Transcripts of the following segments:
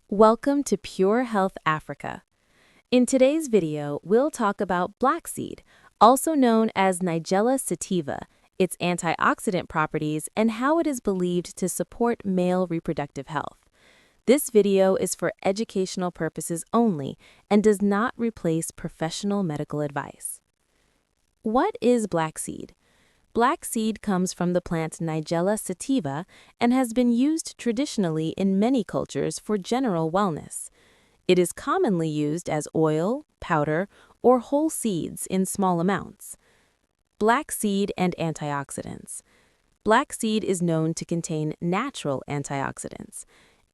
Welcome to Pure Health Africa. In today's video, we'll talk about black seed, also known as Nigella sativa, its antioxidant properties, and how it is believed to support male reproductive health. This video is for educational purposes only and does not replace professional medical advice. What is black seed? Black seed comes from the plant Nigella sativa and has been used traditionally in many cultures for general wellness. It is commonly used as oil, powder, or whole seeds in small amounts. Black seed and antioxidants. Black seed is known to contain natural antioxidants.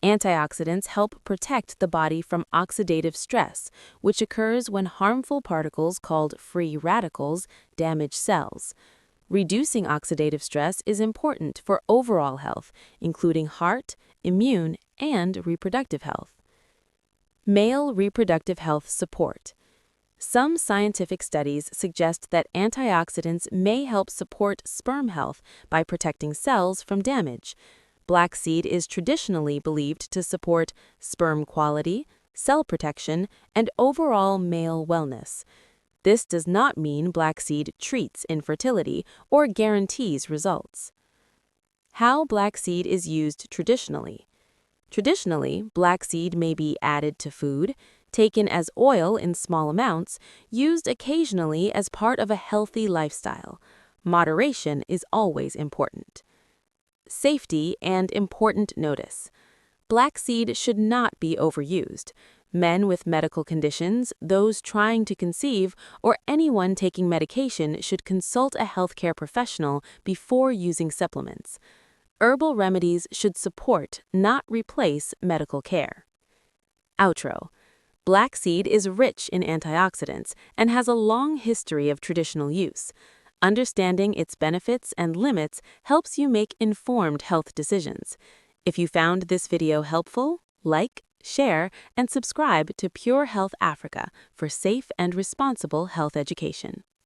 Antioxidants help protect the body from oxidative stress, which occurs when harmful particles called free radicals damage cells. Reducing oxidative stress is important for overall health, including heart, immune, and reproductive health. Male reproductive health support. Some scientific studies suggest that antioxidants may help support sperm health by protecting cells from damage. Black seed is traditionally believed to support sperm quality, cell protection, and overall male wellness. This does not mean black seed treats infertility or guarantees results. How black seed is used traditionally. Traditionally, black seed may be added to food, taken as oil in small amounts, used occasionally as part of a healthy lifestyle. Moderation is always important. Safety and important notice. Black seed should not be overused. Men with medical conditions, those trying to conceive, or anyone taking medication should consult a healthcare professional before using supplements. Herbal remedies should support, not replace, medical care. Outro. Black seed is rich in antioxidants and has a long history of traditional use. Understanding its benefits and limits helps you make informed health decisions. If you found this video helpful, like, share, and subscribe to Pure Health Africa for safe and responsible health education.